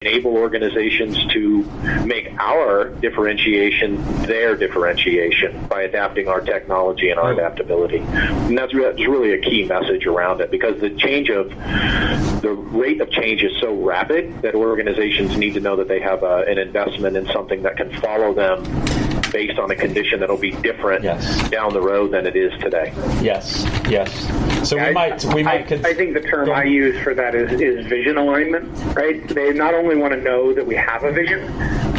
enable organizations to make our differentiation their differentiation by adapting our technology and our adaptability. And that's really a key message around it, because the rate of change is so rapid that organizations need to know that they have an investment in something that can follow them based on a condition that'll be different down the road than it is today. Yes. So I think the term I use for that is vision alignment, right? They not only want to know that we have a vision,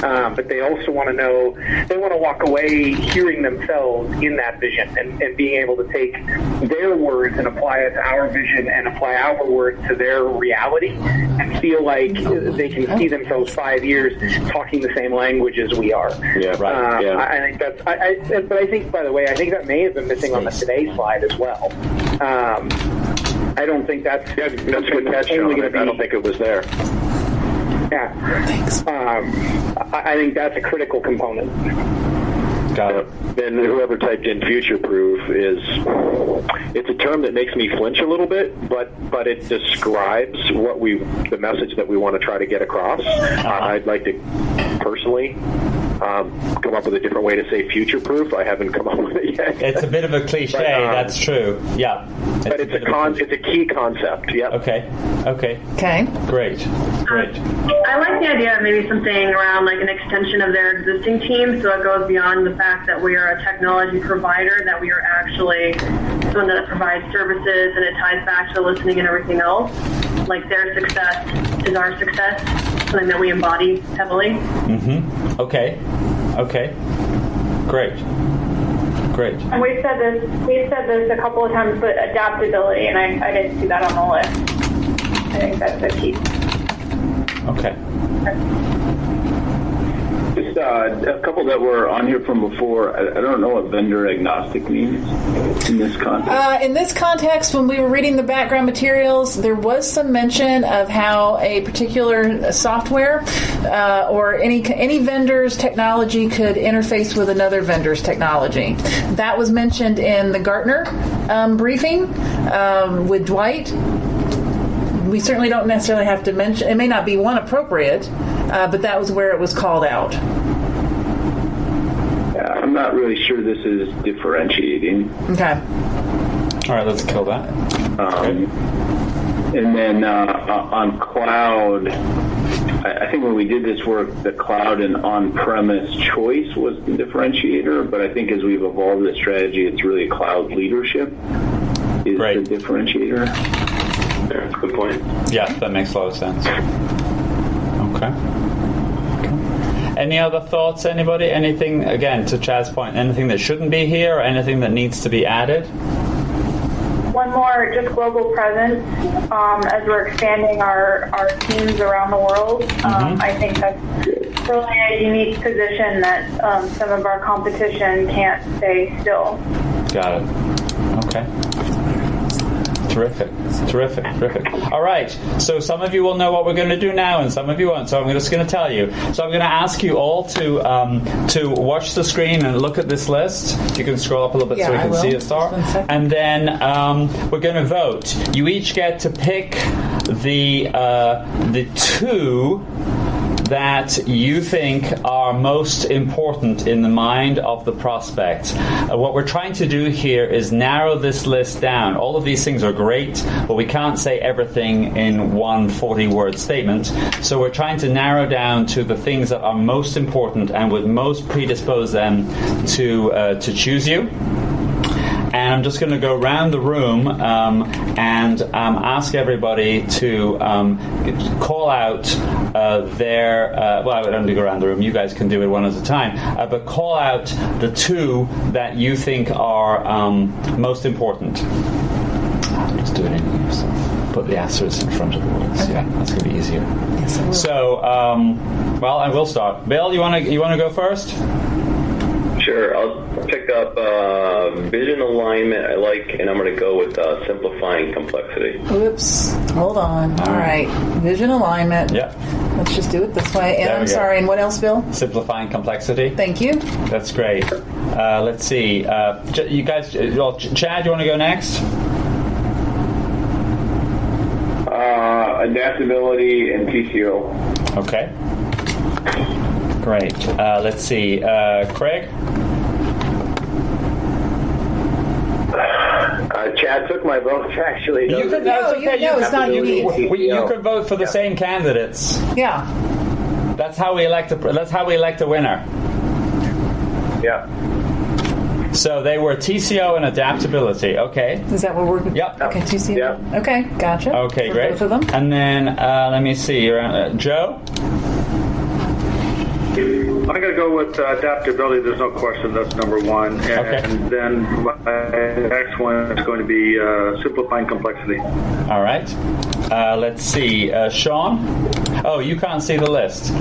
but they also want to know, they want to walk away hearing themselves in that vision and being able to take their words and apply it to our vision and apply our words to their reality and feel like they can see themselves 5 years talking the same language as we are. Yeah, right. I think that's. But I think, by the way, I think that may have been missing on the Today slide as well. I don't think that's a good catch, Sean. I don't think it was there. Yeah. Thanks. I think that's a critical component. Got it. And whoever typed in future-proof it's a term that makes me flinch a little bit, but it describes the message that we want to try to get across. I'd like to personally come up with a different way to say future-proof. I haven't come up with it yet. It's a bit of a cliche, that's true. Yeah. But it's a key concept. Yeah. Okay. Great. I like the idea of maybe something around like an extension of their existing team, so it goes beyond the fact that we are a technology provider, that we are actually someone that provides services, and it ties back to listening and everything else. Like their success is our success, something that we embody heavily. Mm-hmm. Okay. Great. And we've said this a couple of times, but adaptability, and I didn't see that on the list. I think that's the key. Okay. Just a couple that were on here from before. I don't know what vendor agnostic means in this context. In this context, when we were reading the background materials, there was some mention of how a particular software or any vendor's technology could interface with another vendor's technology. That was mentioned in the Gartner briefing with Dwight. We certainly don't necessarily have to mention, it may not be one appropriate, but that was where it was called out. Yeah, I'm not really sure this is differentiating. Okay. All right, let's kill that. And then on cloud, I think when we did this work, the cloud and on-premise choice was the differentiator, but I think as we've evolved the strategy, it's really cloud leadership is the differentiator. That's a good point. Yeah, that makes a lot of sense. Okay. Any other thoughts, anybody? Anything, again, to Chad's point, anything that shouldn't be here or anything that needs to be added? One more, just global presence. As we're expanding our teams around the world, I think that's really a unique position that some of our competition can't stay still. Got it. Okay. Terrific. All right, so some of you will know what we're going to do now, and some of you won't, so I'm just going to tell you. So I'm going to ask you all to watch the screen and look at this list. If you can scroll up a little bit so we can see a star. And then we're going to vote. You each get to pick the two that you think are most important in the mind of the prospect. What we're trying to do here is narrow this list down. All of these things are great, but we can't say everything in one 40-word statement. So we're trying to narrow down to the things that are most important and would most predispose them to choose you. And I'm just going to go around the room and ask everybody to call out their... well, I would only go around the room. You guys can do it one at a time. But call out the two that you think are most important. Just do it in here. So put the asterisks in front of the words. Okay. Yeah, that's going to be easier. Yes, I will. So, well, I will start. Bill, you want to go first? Sure, I'll pick up vision alignment, I like, and I'm going to go with simplifying complexity. Oops, hold on. All right, vision alignment. Yeah. Let's just do it this way. And I'm sorry, and what else, Bill? Simplifying complexity. Thank you. That's great. Let's see. You guys, well, Chad, you want to go next? Adaptability and TCO. Okay. Great. Let's see. Craig? Chad took my vote, actually. You could, it's not unique. You could vote for the same candidates. Yeah. That's how we elect a winner. Yeah. So they were TCO and adaptability. Okay. Is that what we're... Yep. Okay, TCO. Yeah. Okay, gotcha. Okay, for great. both of them. And then, let me see. Joe? I'm going to go with adaptability. There's no question. That's number one. And Okay. then my next one is going to be simplifying complexity. All right. Let's see. Sean? Oh, you can't see the list.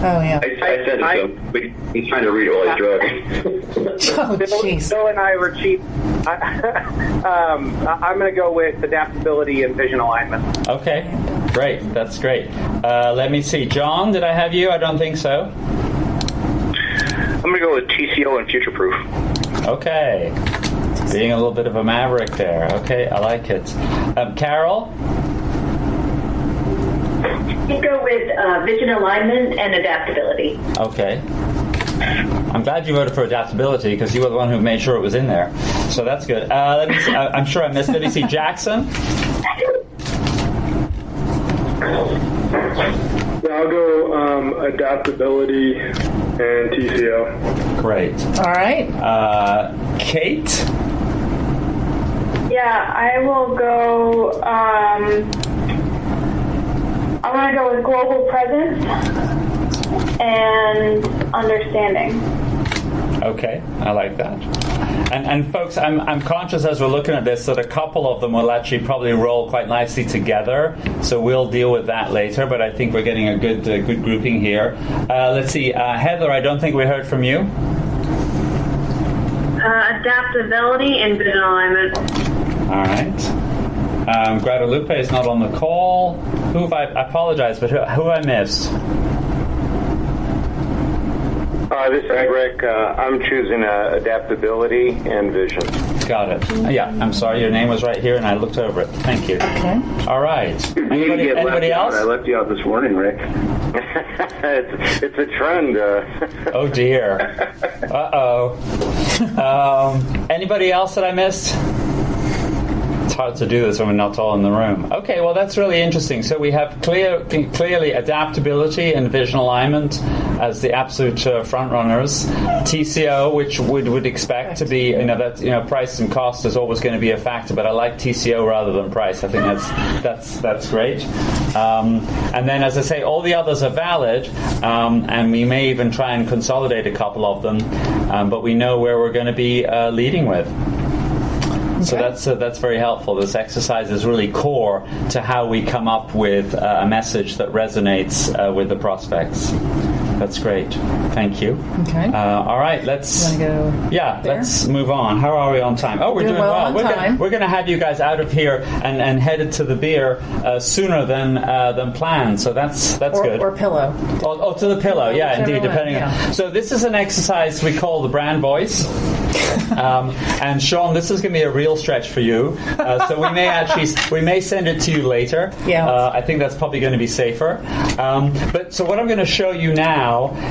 Oh, yeah. I sent it to him, but he's trying to read it while he's driving. Oh, jeez. Bill and I were cheap. I'm going to go with adaptability and vision alignment. Okay. Great. That's great. Let me see. John, did I have you? I don't think so. I'm going to go with TCO and future-proof. Okay. Being a little bit of a maverick there. Okay, I like it. Carol? You go with vision alignment and adaptability. Okay. I'm glad you voted for adaptability because you were the one who made sure it was in there. So that's good. Let me see. I'm sure I missed it. Let me see. Jackson? Yeah, I'll go adaptability and TCO. Great. All right. Kate? Yeah, I will go. I'm going to go with global presence and understanding. Okay, I like that. And folks, I'm conscious as we're looking at this that a couple of them will actually probably roll quite nicely together. So we'll deal with that later. But I think we're getting a good grouping here. Let's see, Heather. I don't think we heard from you. Adaptability and vision alignment. All right. Guadalupe is not on the call. Who have I apologize, but who I missed? This is Rick. I'm choosing adaptability and vision. Got it. Yeah, I'm sorry. Your name was right here, and I looked over it. Thank you. Okay. All right. Anybody else? I left you out this morning, Rick. It's a trend. Oh, dear. Uh-oh. Anybody else that I missed? It's hard to do this when we're not all in the room. Okay, well, that's really interesting. So we have clearly adaptability and vision alignment as the absolute front runners. TCO, which would expect to be, price and cost is always going to be a factor, but I like TCO rather than price. I think that's great. And then, as I say, all the others are valid, and we may even try and consolidate a couple of them, but we know where we're going to be leading with. So that's very helpful. This exercise is really core to how we come up with a message that resonates with the prospects. That's great. Thank you. Okay. All right, let's go let's move on. How are we on time? Oh, we're doing well. On time. We're going to have you guys out of here and headed to the beer sooner than planned. So that's good. Or pillow. Oh, to the pillow. Yeah, indeed. Depending on. So this is an exercise we call the brand voice. And Sean, this is going to be a real stretch for you. So we may send it to you later. Yeah. I think that's probably going to be safer. But so what I'm going to show you now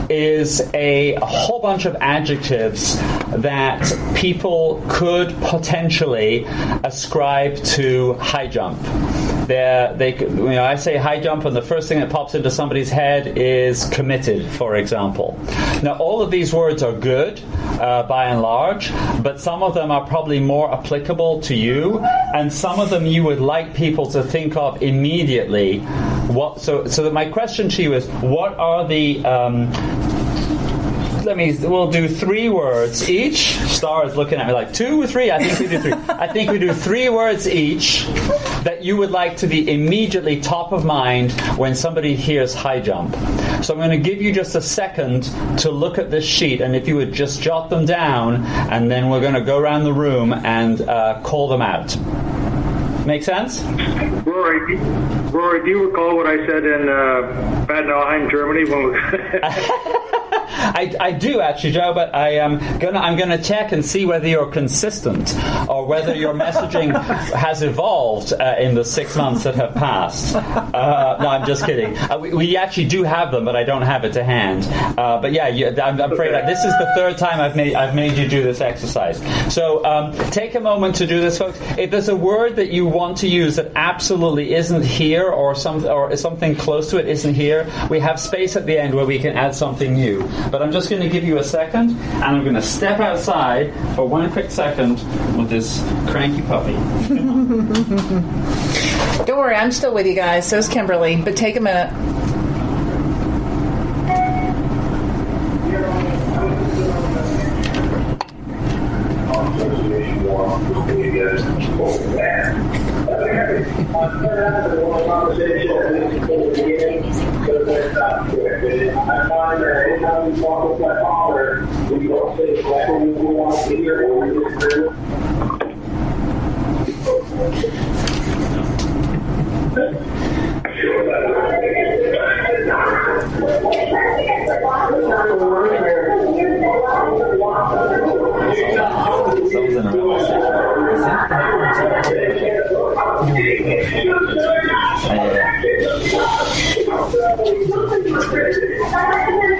is a whole bunch of adjectives that people could potentially ascribe to high jump. I say high jump, and the first thing that pops into somebody's head is committed, for example. Now, all of these words are good by and large, but some of them are probably more applicable to you, and some of them you would like people to think of immediately. So that my question to you is, what are the we'll do 3 words each. Star is looking at me like 2 or 3. I think we do 3. I think we do 3 words each that you would like to be immediately top of mind when somebody hears high jump. So I'm going to give you just a second to look at this sheet, and if you would just jot them down, and then we're going to go around the room and call them out. Make sense? Rory, do you recall what I said in Bad Nauheim, Germany? When I do actually, Joe, but I'm gonna check and see whether you're consistent or whether your messaging has evolved in the 6 months that have passed. No, I'm just kidding. We actually do have them, but I don't have it to hand. But yeah, I'm afraid that this is the third time I've made you do this exercise. So take a moment to do this, folks. If there's a word that you want to use that absolutely isn't here, or something close to it isn't here, we have space at the end where we can add something new. But I'm just going to give you a second, and I'm going to step outside for one quick second with this cranky puppy. Don't worry, I'm still with you guys. So's Kimberly, but take a minute.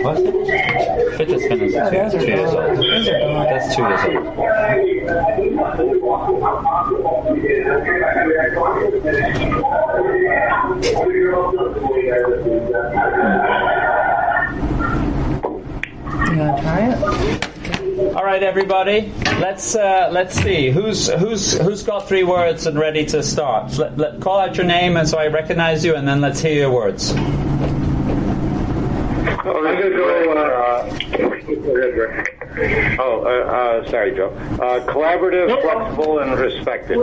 What? Fidget spinners are 2 years old. That's 2 years old. You want to try it? All right, everybody. Let's see who's got 3 words and ready to start. Let call out your name, and so I recognize you, and then let's hear your words. I'm going to go. Sorry, Joe. Collaborative, flexible, and respected.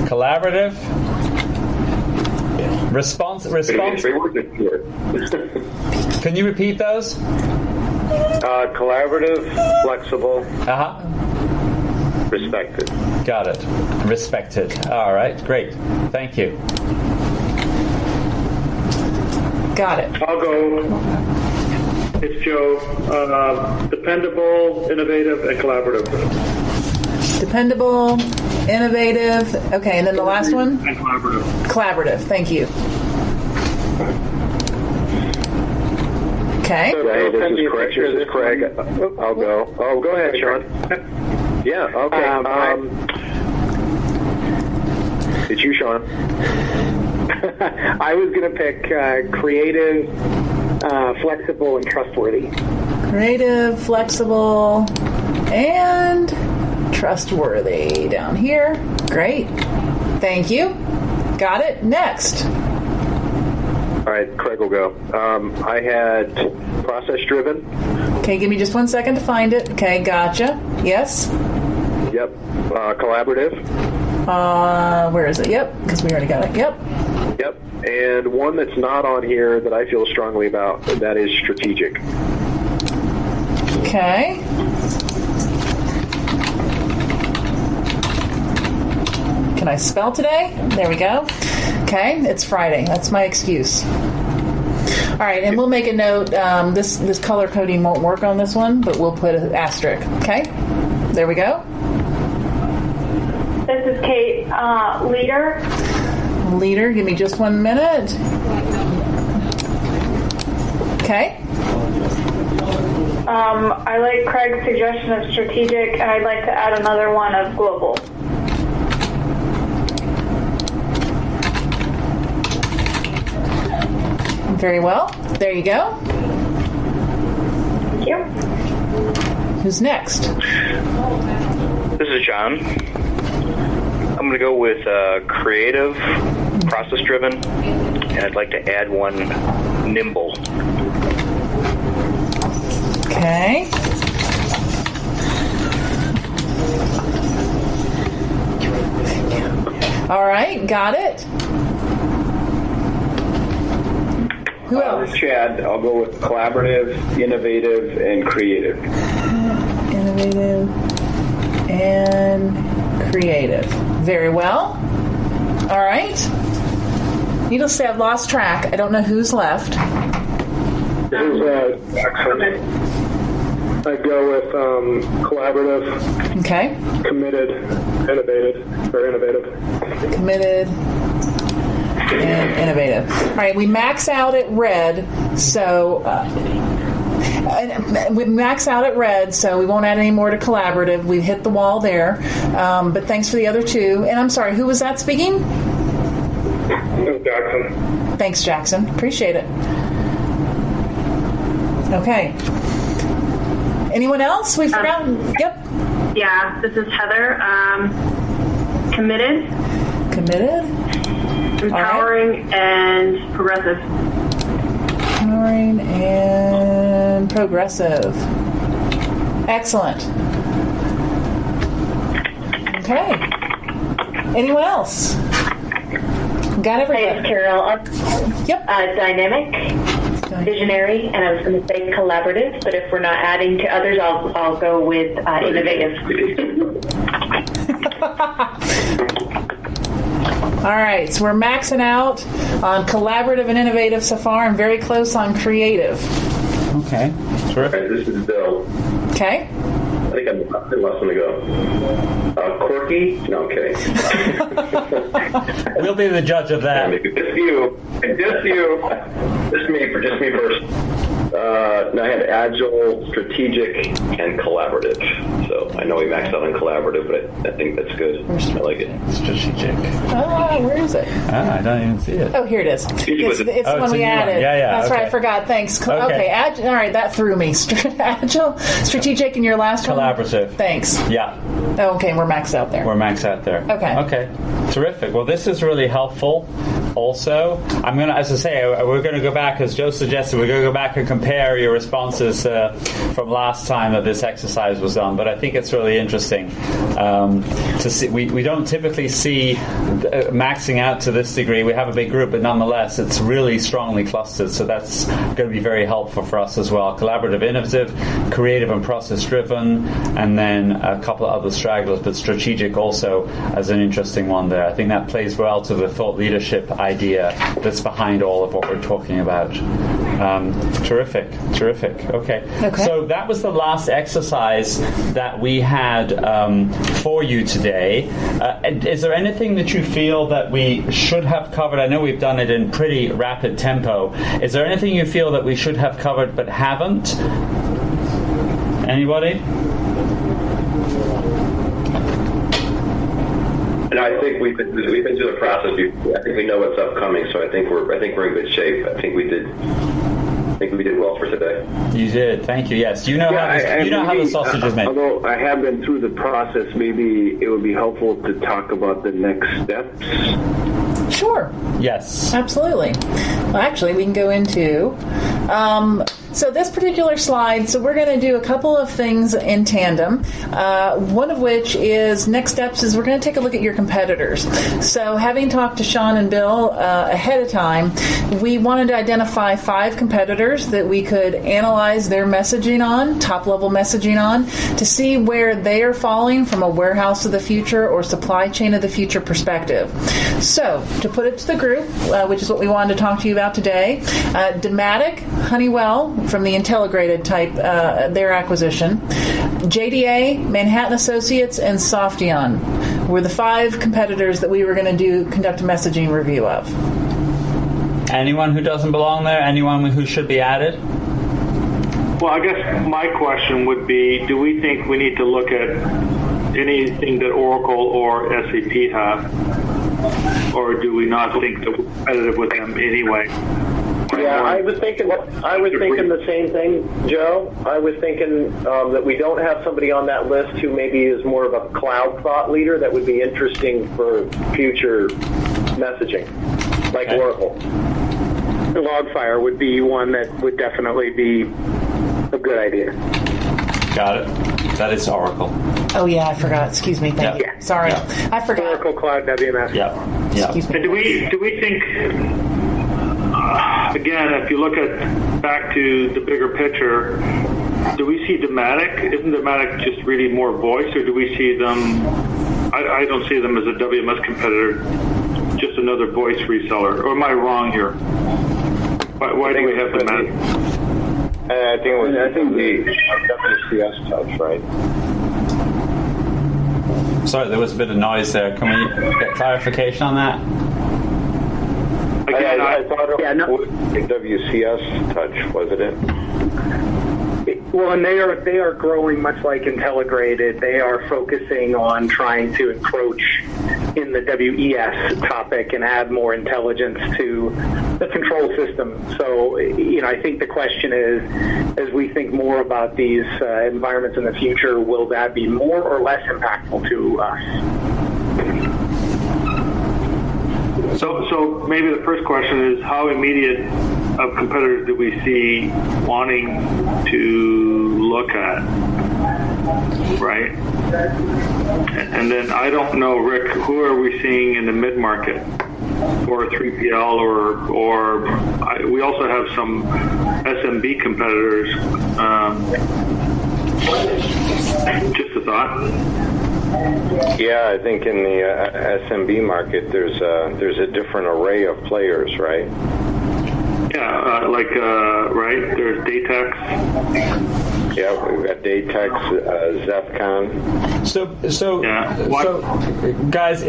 Collaborative. Response. Can you repeat those? Collaborative, flexible, respected. Got it. Respected. All right. Great. Thank you. Got it. I'll go. It's Joe. Dependable, innovative, and collaborative. Dependable, innovative. Okay, and then the last one? And collaborative. Collaborative. Thank you. Okay. Hey, this is Craig. I'll go. Oh, go ahead, Sean. Yeah, okay. It's you, Sean. I was going to pick creative, flexible, and trustworthy. Creative, flexible, and trustworthy down here. Great. Thank you. Got it. Next. All right, Craig will go. I had process-driven. Okay, give me just 1 second to find it. Okay, gotcha. Yes? Yep. Collaborative. Where is it? Yep, because we already got it. Yep. Yep. And one that's not on here that I feel strongly about, that is strategic. Okay. Can I spell today? There we go. Okay, it's Friday. That's my excuse. All right, and we'll make a note. This color coding won't work on this one, but we'll put an asterisk. Okay, there we go. This is Kate. Leader. Leader, give me just 1 minute. Okay. I like Craig's suggestion of strategic, and I'd like to add another one of global. Very well. There you go. Thank you. Who's next? This is John. I'm going to go with creative, process-driven, and I'd like to add one nimble. Okay. All right, got it. Who else? Chad. I'll go with collaborative, innovative, and creative. Innovative and creative. Very well. All right. Needless to say, I've lost track. I don't know who's left. Excellent. I'd go with collaborative. Okay. Committed, innovative. Committed and innovative. All right, we max out at red, so we max out at red, so we won't add any more to collaborative. We hit the wall there, but thanks for the other two. And I'm sorry, who was that speaking? Jackson. Thanks, Jackson. Appreciate it. Okay. Anyone else? We forgot. Yep. Yeah, this is Heather. Committed. Empowering and progressive. Empowering and progressive. Excellent. Okay. Anyone else? Got everybody. Thanks, Carol. Yep. Dynamic, visionary, and I was going to say collaborative, but if we're not adding to others, I'll go with innovative. All right, so we're maxing out on collaborative and innovative so far, and very close on creative. Okay, terrific. This is Bill. Okay. I think I'm the last one to go. Quirky? No, I'm kidding. We'll be the judge of that. Just you. Just me first. I had agile, strategic, and collaborative. So I know we maxed out on collaborative, but I think that's good. I like it. Strategic. Where is it? I don't even see it. Oh, here it is. It's the one we added. Yeah. That's right. I forgot. Thanks. Okay. All right. That threw me. Agile, strategic, and your last one? Collaborative. Thanks. Yeah. Oh, okay. We're maxed out there. Okay. Terrific. Well, this is really helpful. Also, I'm going to, as I say, we're going to go back, as Joe suggested, we're going to go back and compare your responses from last time that this exercise was done. But I think it's really interesting to see. We don't typically see maxing out to this degree. We have a big group, but nonetheless, it's really strongly clustered. So that's going to be very helpful for us as well. Collaborative, innovative, creative, and process-driven, and then a couple of other stragglers, but strategic also as an interesting one there. I think that plays well to the thought leadership idea that's behind all of what we're talking about. Terrific. Okay. So that was the last exercise that we had for you today. Is there anything that you feel that we should have covered? I know we've done it in pretty rapid tempo. Is there anything you feel that we should have covered but haven't? Anybody? And I think we've been through the process. I think we know what's upcoming, so I think we're in good shape. I think we did well for today. You did. Thank you. Yes, you know how the sausage is made. Although I have been through the process, maybe it would be helpful to talk about the next steps. Sure. Yes. Absolutely. Well, actually, we can go into... so this particular slide, so we're going to do a couple of things in tandem. One of which is, next steps is we're going to take a look at your competitors. So having talked to Sean and Bill ahead of time, we wanted to identify 5 competitors that we could analyze their messaging on, top-level messaging on, to see where they are falling from a warehouse of the future or supply chain of the future perspective. So, to put it to the group, which is what we wanted to talk to you about today, Dematic, Honeywell, from the Intelligrated type, their acquisition, JDA, Manhattan Associates, and Softion were the 5 competitors that we were going to conduct a messaging review of. Anyone who doesn't belong there? Anyone who should be added? Well, I guess my question would be, do we think we need to look at anything that Oracle or SAP have? Or do we not think that we're competitive with them anyway? Yeah, I was thinking the same thing, Joe. I was thinking that we don't have somebody on that list who maybe is more of a cloud thought leader that would be interesting for future messaging, like Oracle. Logfire would be one that would definitely be a good idea. Got it. That is Oracle. Oh yeah, I forgot. Excuse me. Thank you. Sorry, I forgot. Oracle Cloud WMS. Yeah. Excuse me. And do we think? Again, if you look back to the bigger picture, do we see Dematic? Isn't Dematic just really more voice, or do we see them? I don't see them as a WMS competitor, just another voice reseller. Or am I wrong here? Why do we have Dematic? I think the WCS touch, right? Sorry, there was a bit of noise there. Can we get clarification on that? Again, I thought it was WCS touch, wasn't it? Well, and they are growing much like Intelligrated. They are focusing on trying to encroach in the WES topic and add more intelligence to the control system. So, I think the question is, as we think more about these environments in the future, will that be more or less impactful to us? So maybe the first question is, how immediate of competitors do we see wanting to look at, right? And then I don't know, Rick, who are we seeing in the mid-market or 3PL or we also have some SMB competitors. Just a thought. Yeah, I think in the SMB market, there's a different array of players, right? Yeah, right? There's Datex. Yeah, we've got Datex, Zephcon. So, guys,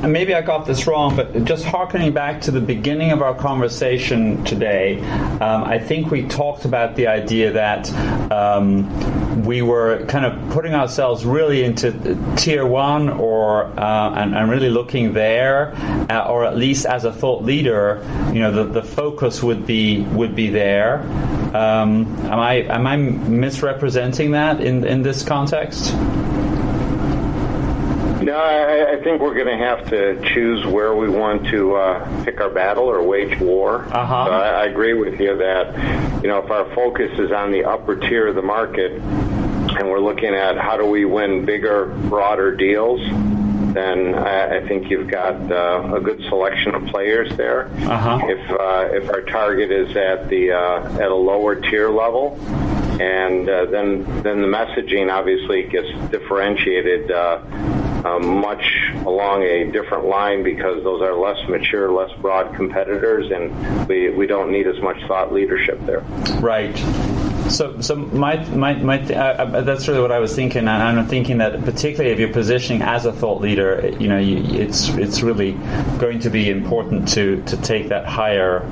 maybe I got this wrong, but just hearkening back to the beginning of our conversation today, I think we talked about the idea that we were kind of putting ourselves really into tier one, and really looking there, or at least as a thought leader, the focus would be there. Am I misrepresenting that in this context? No, I think we're going to have to choose where we want to pick our battle or wage war. So I agree with you that, if our focus is on the upper tier of the market and we're looking at how do we win bigger, broader deals, then I think you've got a good selection of players there. If our target is at a lower tier level, and then the messaging obviously gets differentiated much along a different line because those are less mature, less broad competitors, and we don't need as much thought leadership there. Right. So my that's really what I was thinking, and I'm thinking that particularly if you're positioning as a thought leader, it's really going to be important to take that higher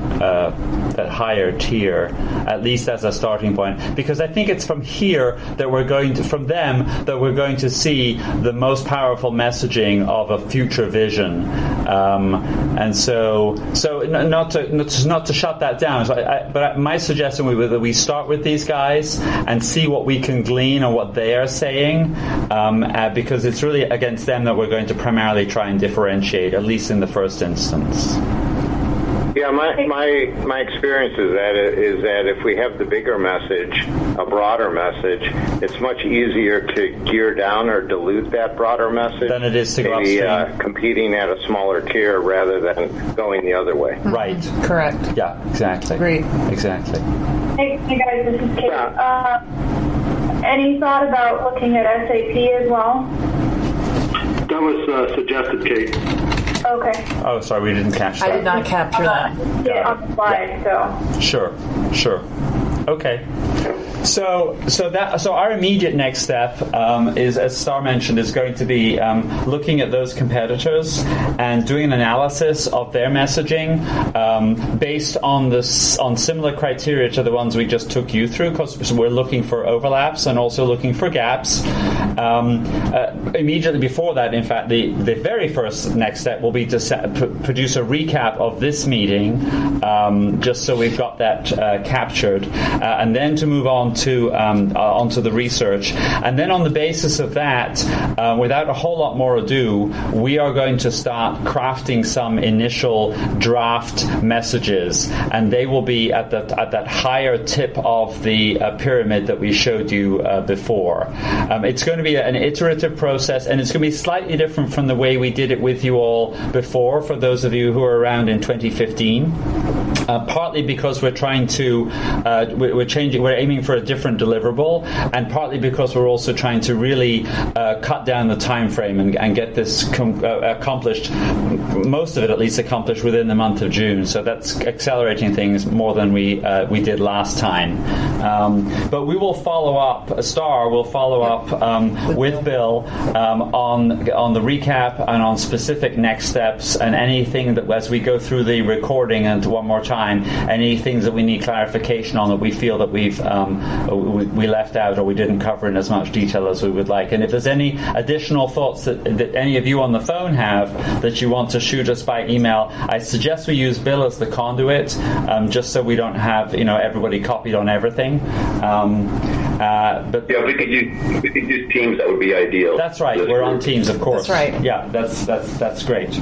tier, at least as a starting point, because I think it's from here that we're going to see the most powerful messaging of a future vision, and so not to shut that down. But my suggestion would be that we start with these guys and see what we can glean on what they are saying, because it's really against them that we're going to primarily try and differentiate, at least in the first instance. Yeah, my experience is that if we have the bigger message, a broader message, it's much easier to gear down or dilute that broader message than it is to go upstream. Competing at a smaller tier rather than going the other way. Right. Correct. Yeah, exactly. Agreed. Exactly. Hey guys, this is Kate. Any thought about looking at SAP as well? That was suggested, Kate. Okay. Oh, sorry, we didn't catch that. I did not capture that. Yeah, on the slide, so. Sure. Okay. So our immediate next step is, as Star mentioned, is going to be looking at those competitors and doing an analysis of their messaging based on similar criteria to the ones we just took you through, because we're looking for overlaps and also looking for gaps. Immediately before that, in fact, the very first next step will be to produce a recap of this meeting, just so we've got that captured, and then to move on to onto the research, and then on the basis of that, without a whole lot more ado, we are going to start crafting some initial draft messages, and they will be at that higher tip of the pyramid that we showed you before. It's going to be an iterative process, and it's going to be slightly different from the way we did it with you all before, for those of you who are around in 2015. partly because we're trying to we're aiming for a different deliverable, and partly because we're also trying to really cut down the time frame and get this accomplished, most of it at least accomplished within the month of June. So that's accelerating things more than we did last time. But we will follow up. Star will follow up with Bill on the recap and on specific next steps, and anything that as we go through the recording and one more time, any things that we need clarification on that we feel that we left out or we didn't cover in as much detail as we would like. And if there's any additional thoughts that any of you on the phone have that you want to shoot us by email, I suggest we use Bill as the conduit, just so we don't have everybody copied on everything. But yeah, we could use Teams. That would be ideal. That's right. We're on Teams, of course. That's right. Yeah, that's great.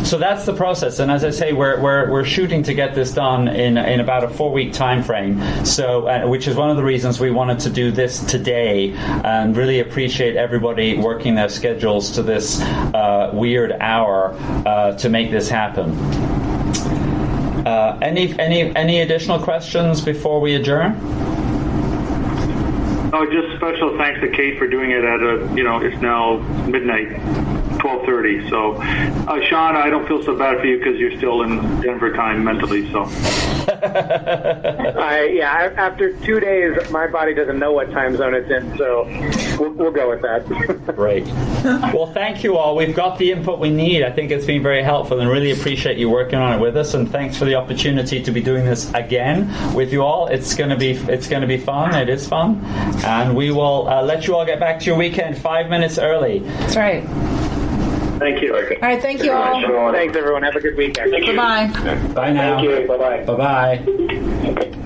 So that's the process, and as I say, we're shooting to get this done in about a 4-week time frame. So, which is one of the reasons we wanted to do this today, and really appreciate everybody working their schedules to this weird hour to make this happen. Any additional questions before we adjourn? Oh, just special thanks to Kate for doing it at it's now midnight, 12:30. So, Sean, I don't feel so bad for you because you're still in Denver time mentally. So, after 2 days, my body doesn't know what time zone it's in, so we'll go with that. Great. Well, thank you all. We've got the input we need. I think it's been very helpful, and really appreciate you working on it with us. And thanks for the opportunity to be doing this again with you all. It's going to be fun. It is fun, and we will let you all get back to your weekend 5 minutes early. That's right. Thank you. All right, thank you all. Thanks, everyone. Have a good weekend. Bye-bye. Bye now. Thank you. Bye-bye. Bye-bye.